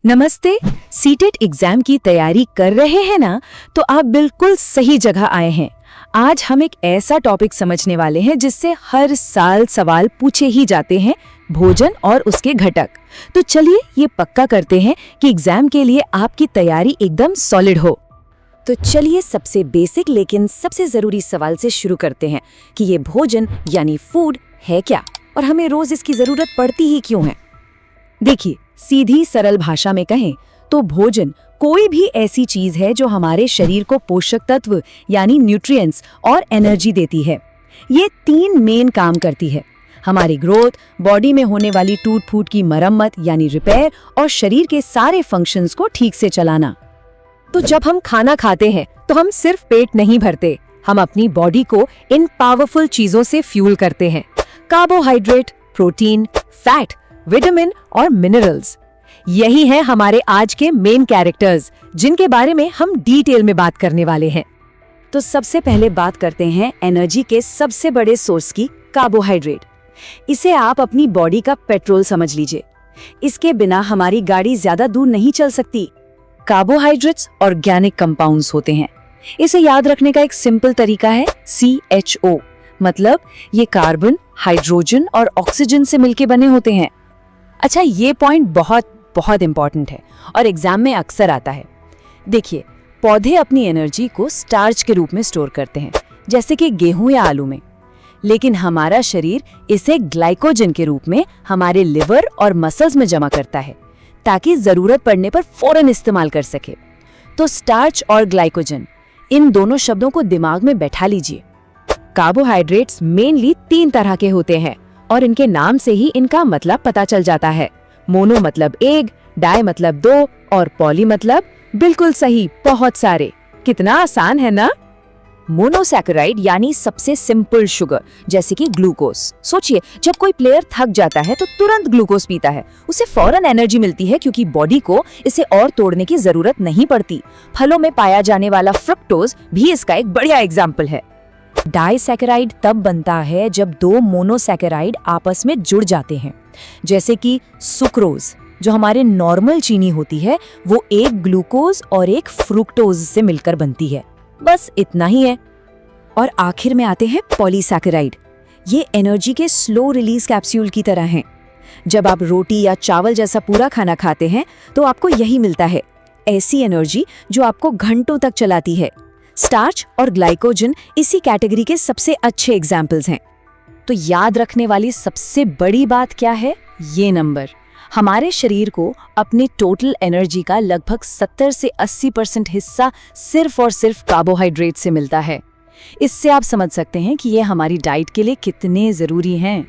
नमस्ते। CTET exam की तैयारी कर रहे हैं ना, तो आप बिल्कुल सही जगह आए हैं। आज हम एक ऐसा टॉपिक समझने वाले हैं जिससे हर साल सवाल पूछे ही जाते हैं, भोजन और उसके घटक। तो चलिए ये पक्का करते हैं कि एग्जाम के लिए आपकी तैयारी एकदम सॉलिड हो। तो चलिए सबसे बेसिक लेकिन सबसे जरूरी सवाल से शुरू करते हैं कि ये भोजन यानी फूड है क्या और हमें रोज इसकी जरूरत पड़ती ही क्यों है। देखिए, सीधी सरल भाषा में कहें तो भोजन कोई भी ऐसी चीज है जो हमारे शरीर को पोषक तत्व यानी न्यूट्रिएंट्स और एनर्जी देती है। ये 3 मेन काम करती है: हमारी ग्रोथ, बॉडी में होने वाली टूट फूट की मरम्मत यानी रिपेयर और शरीर के सारे फंक्शंस को ठीक से चलाना। तो जब हम खाना खाते हैं तो हम सिर्फ पेट नहीं भरते, हम अपनी बॉडी को इन पावरफुल चीजों से फ्यूल करते हैं: कार्बोहाइड्रेट, प्रोटीन, फैट, विटामिन और मिनरल्स। यही हैं हमारे आज के मेन कैरेक्टर्स, जिनके बारे में हम डिटेल में बात करने वाले हैं। तो सबसे पहले बात करते हैं एनर्जी के सबसे बड़े सोर्स की, कार्बोहाइड्रेट। इसे आप अपनी बॉडी का पेट्रोल समझ लीजिए। इसके बिना हमारी गाड़ी ज्यादा दूर नहीं चल सकती। कार्बोहाइड्रेट्स ऑर्गेनिक कंपाउंड्स होते हैं। इसे याद रखने का एक सिंपल तरीका है CHO, मतलब ये कार्बन, हाइड्रोजन और ऑक्सीजन से मिलके बने होते हैं। अच्छा, ये पॉइंट बहुत बहुत इंपॉर्टेंट है और एग्जाम में अक्सर आता है। देखिए, पौधे अपनी एनर्जी को स्टार्च के रूप में स्टोर करते हैं, जैसे कि गेहूं या आलू में, लेकिन हमारा शरीर इसे ग्लाइकोजन के रूप में हमारे लिवर और मसल्स में जमा करता है, ताकि जरूरत पड़ने पर फौरन इस्तेमाल कर सके। तो स्टार्च और ग्लाइकोजन, इन दोनों शब्दों को दिमाग में बैठा लीजिए। कार्बोहाइड्रेट्स मेनली 3 तरह के होते हैं और इनके नाम से ही इनका मतलब पता चल जाता है। मोनो मतलब एक, डाई मतलब 2 और पॉली मतलब बिल्कुल सही, बहुत सारे। कितना आसान है ना। मोनोसैकेराइड यानी सबसे सिंपल शुगर, जैसे कि ग्लूकोज। सोचिए, जब कोई प्लेयर थक जाता है तो तुरंत ग्लूकोज पीता है, उसे फौरन एनर्जी मिलती है क्योंकि बॉडी को इसे और तोड़ने की जरूरत नहीं पड़ती। फलों में पाया जाने वाला फ्रुक्टोज भी इसका एक बढ़िया एग्जाम्पल है। डाइसैकेराइड तब बनता है जब 2 मोनोसैकेराइड आपस में जुड़ जाते हैं, जैसे कि सुक्रोज, जो हमारे नॉर्मल चीनी होती है, वो एक ग्लूकोज और एक फ्रुक्टोज से मिलकर बनती है। बस इतना ही है। और आखिर में आते हैं पॉलीसैकेराइड। ये एनर्जी के स्लो रिलीज कैप्सूल की तरह हैं। जब आप रोटी या चावल जैसा पूरा खाना खाते हैं तो आपको यही मिलता है, ऐसी एनर्जी जो आपको घंटों तक चलाती है। स्टार्च और ग्लाइकोजन इसी कैटेगरी के सबसे अच्छे एग्जाम्पल्स हैं। तो याद रखने वाली सबसे बड़ी बात क्या है? ये नंबर। हमारे शरीर को अपनी टोटल एनर्जी का लगभग 70 से 80% हिस्सा सिर्फ और सिर्फ कार्बोहाइड्रेट से मिलता है। इससे आप समझ सकते हैं कि ये हमारी डाइट के लिए कितने जरूरी हैं।